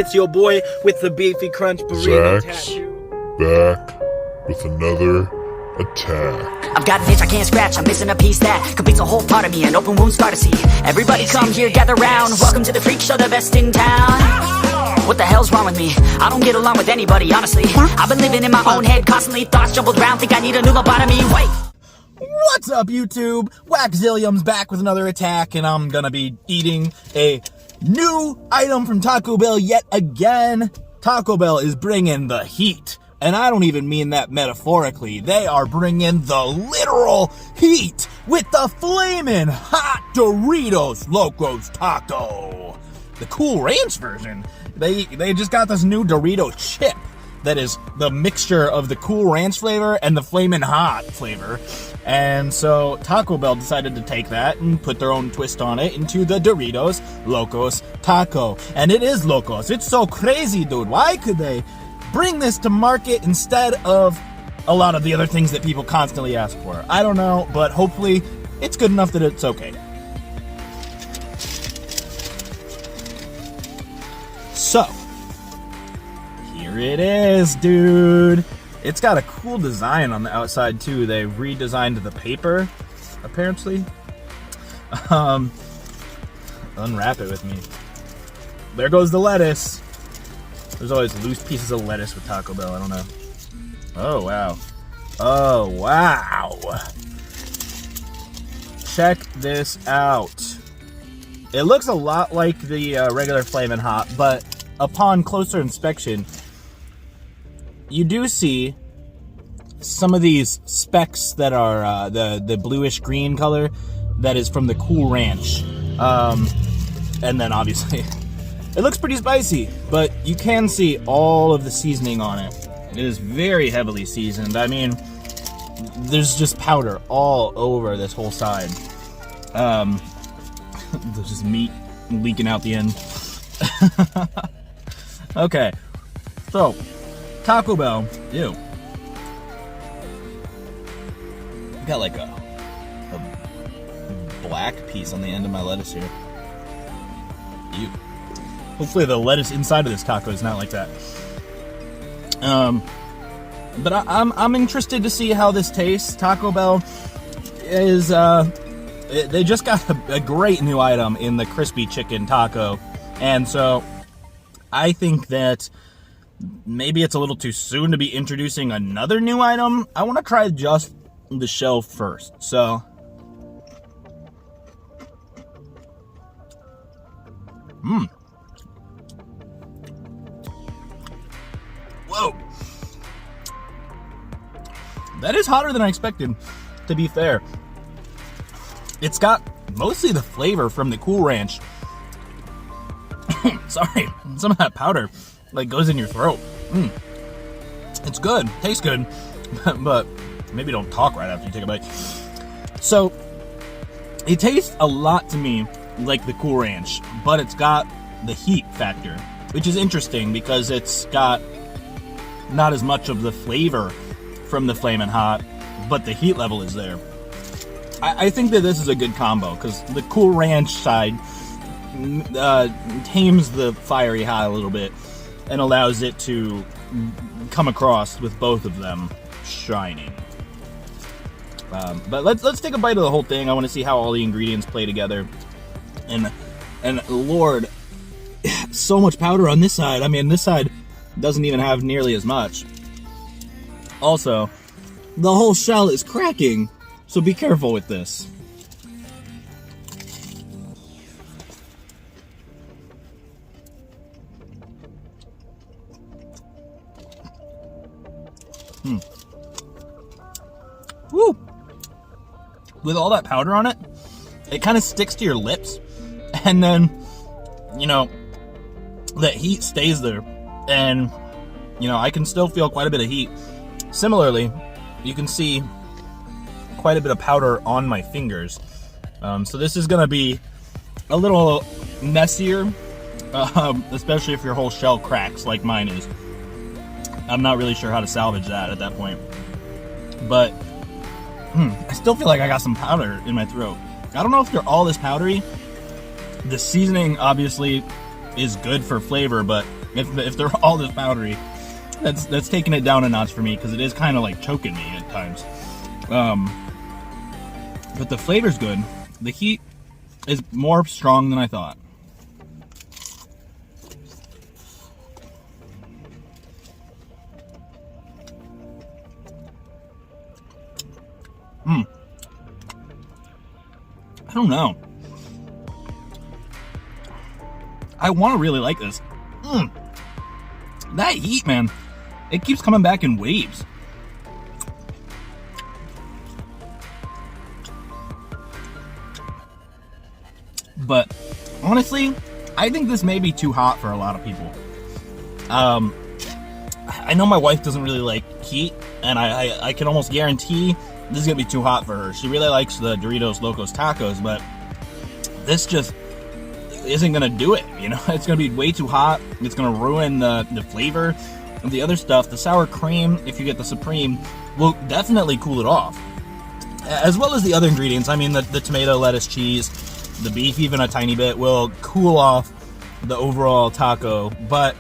It's your boy with the beefy crunch burrito Zach's tattoo. back with another attack. I've got an itch I can't scratch, I'm missing a piece that completes a whole part of me, an open wound scar to see. Everybody come here, gather round, welcome to the freak show, the best in town. What the hell's wrong with me? I don't get along with anybody, honestly. I've been living in my own head, constantly thoughts jumbled round, think I need a new lobotomy. Wait! What's up, YouTube? Waxzillium's back with another attack, and I'm gonna be eating a new item from Taco Bell yet again. Taco Bell is bringing the heat, and I don't even mean that metaphorically. They are bringing the literal heat with the flamin' hot Doritos Locos Taco. The Cool Ranch version. They just got this new Dorito chip that is the mixture of the Cool Ranch flavor and the flamin' hot flavor. And so Taco Bell decided to take that and put their own twist on it into the Doritos Locos Taco. And it is Locos. It's so crazy, dude. Why could they bring this to market instead of a lot of the other things that people constantly ask for? I don't know, but hopefully it's good enough that it's okay. So, here it is, dude. It's got a cool design on the outside, too. They redesigned the paper, apparently. Unwrap it with me. There goes the lettuce. There's always loose pieces of lettuce with Taco Bell. I don't know. Oh, wow. Oh, wow. Check this out. It looks a lot like the regular Flamin' Hot, but upon closer inspection, you do see some of these specks that are the bluish green color that is from the Cool Ranch. And then obviously it looks pretty spicy, but you can see all of the seasoning on it. It is very heavily seasoned. I mean, there's just powder all over this whole side. There's just meat leaking out the end. Okay, so Taco Bell, ew. Got like a black piece on the end of my lettuce here. Ew. Hopefully the lettuce inside of this taco is not like that. But I'm interested to see how this tastes. Taco Bell is they just got a great new item in the crispy chicken taco, and so I think that maybe it's a little too soon to be introducing another new item. I want to try just the shell first. So, Whoa. That is hotter than I expected, to be fair. It's got mostly the flavor from the Cool Ranch. Sorry, some of that powder like goes in your throat. It's good, tastes good, but maybe don't talk right after you take a bite. So it tastes a lot to me like the Cool Ranch, but it's got the heat factor, which is interesting because it's got not as much of the flavor from the Flamin' Hot, but the heat level is there. I think that this is a good combo because the Cool Ranch side tames the fiery hot a little bit and allows it to come across with both of them shining. But let's take a bite of the whole thing. I want to see how all the ingredients play together. And Lord, so much powder on this side. I mean, this side doesn't even have nearly as much. Also, the whole shell is cracking, so be careful with this. Woo! With all that powder on it, it kind of sticks to your lips, and then, you know, that heat stays there, and, you know, I can still feel quite a bit of heat. Similarly, you can see quite a bit of powder on my fingers, so this is going to be a little messier, especially if your whole shell cracks like mine is. I'm not really sure how to salvage that at that point, but I still feel like I got some powder in my throat. I don't know if they're all this powdery. The seasoning obviously is good for flavor, but If they're all this powdery, that's taking it down a notch for me, because it is kind of like choking me at times. But the flavor's good. The heat is more strong than I thought. I don't know. I want to really like this. That heat, man, it keeps coming back in waves. But honestly, I think this may be too hot for a lot of people. I know my wife doesn't really like heat, and I can almost guarantee this is gonna be too hot for her. She really likes the Doritos Locos tacos, but this just isn't gonna do it. You know, it's gonna be way too hot. It's gonna ruin the flavor of the other stuff. The sour cream, if you get the Supreme, will definitely cool it off, as well as the other ingredients. I mean, the tomato, lettuce, cheese, the beef, even a tiny bit, will cool off the overall taco. But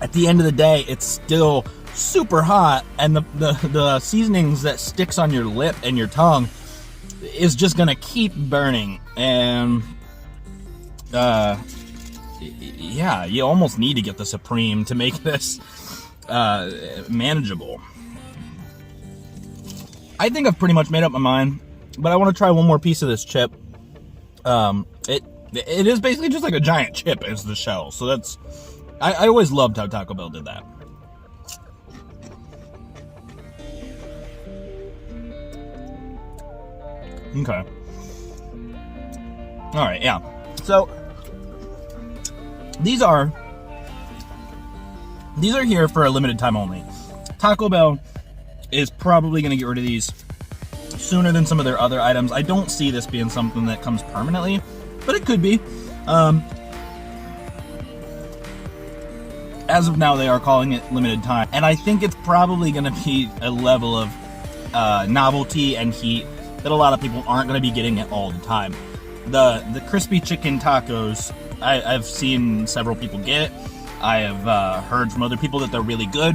at the end of the day, it's still super hot, and the seasonings that sticks on your lip and your tongue is just gonna keep burning. And yeah, you almost need to get the Supreme to make this manageable. I think I've pretty much made up my mind, but I want to try one more piece of this chip. It is basically just like a giant chip as the shell, so that's, I always loved how Taco Bell did that. Okay. Alright, yeah. So, these are here for a limited time only. Taco Bell is probably going to get rid of these sooner than some of their other items. I don't see this being something that comes permanently, but it could be. As of now, they are calling it limited time, and I think it's probably going to be a level of novelty and heat that a lot of people aren't going to be getting it all the time. The crispy chicken tacos, I've seen several people get. I have heard from other people that they're really good.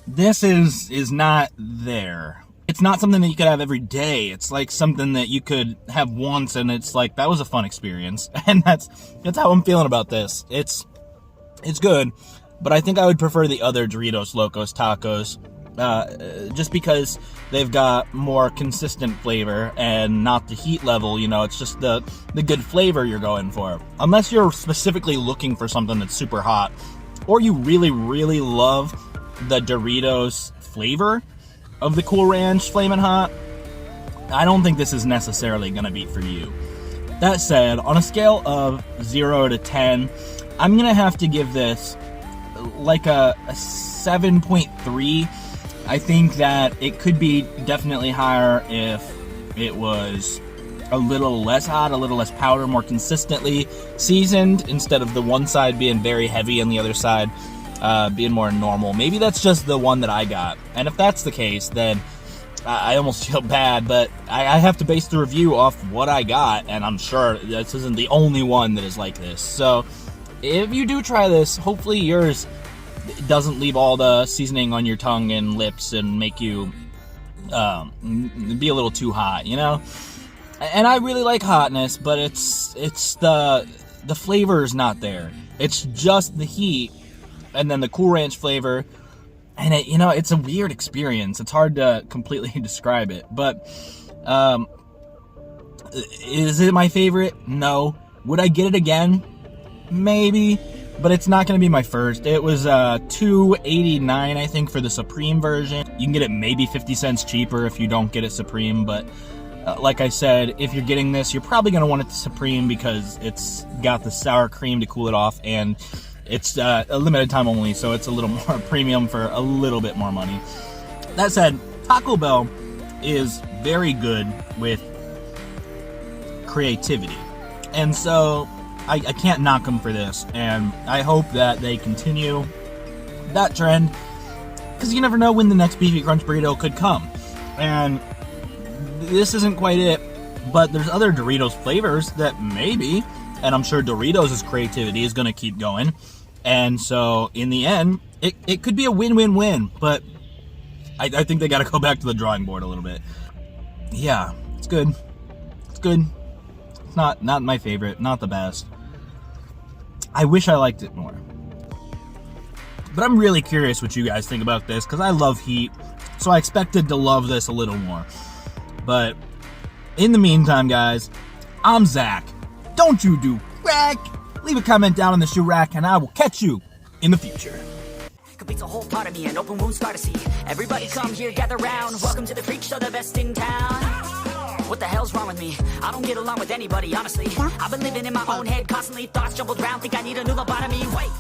This is not there. It's not something that you could have every day. It's like something that you could have once, and it's like, that was a fun experience. And that's how I'm feeling about this. It's good, but I think I would prefer the other Doritos Locos tacos, just because they've got more consistent flavor and not the heat level. You know, it's just the good flavor you're going for. Unless you're specifically looking for something that's super hot, or you really, really love the Doritos flavor of the Cool Ranch Flamin' Hot, I don't think this is necessarily going to be for you. That said, on a scale of 0 to 10, I'm going to have to give this like a 7.3. I think that it could be definitely higher if it was a little less hot, a little less powder, more consistently seasoned, instead of the one side being very heavy and the other side being more normal. Maybe that's just the one that I got. And if that's the case, then I almost feel bad, but I have to base the review off what I got, and I'm sure this isn't the only one that is like this. So if you do try this, hopefully yours doesn't leave all the seasoning on your tongue and lips and make you be a little too hot, you know? And I really like hotness, but it's the flavor is not there. It's just the heat, and then the Cool Ranch flavor, and it's a weird experience. It's hard to completely describe it, but is it my favorite? No. Would I get it again? Maybe, but it's not going to be my first. It was $2.89, I think, for the Supreme version. You can get it maybe 50 cents cheaper if you don't get it Supreme, but like I said, if you're getting this, you're probably going to want it Supreme because it's got the sour cream to cool it off, and it's a limited time only, so it's a little more premium for a little bit more money. That said, Taco Bell is very good with creativity, and so I can't knock them for this, and I hope that they continue that trend, because you never know when the next Beefy Crunch burrito could come. And this isn't quite it, but there's other Doritos flavors that maybe and I'm sure Doritos' creativity is going to keep going. And so, in the end, it could be a win-win-win, but I think they got to go back to the drawing board a little bit. Yeah, it's good. It's good. It's not my favorite, not the best. I wish I liked it more. But I'm really curious what you guys think about this, because I love Heat, so I expected to love this a little more. But in the meantime, guys, I'm Zach. Don't you do crack. Leave a comment down in the shoe rack, and I will catch you in the future. Completes a whole part of me, an open wound scar to see. Everybody come here, gather round. Welcome to the freak show, the best in town. What the hell's wrong with me? I don't get along with anybody, honestly. I've been living in my own head constantly. Thoughts jumbled round, think I need a new lobotomy. Wait.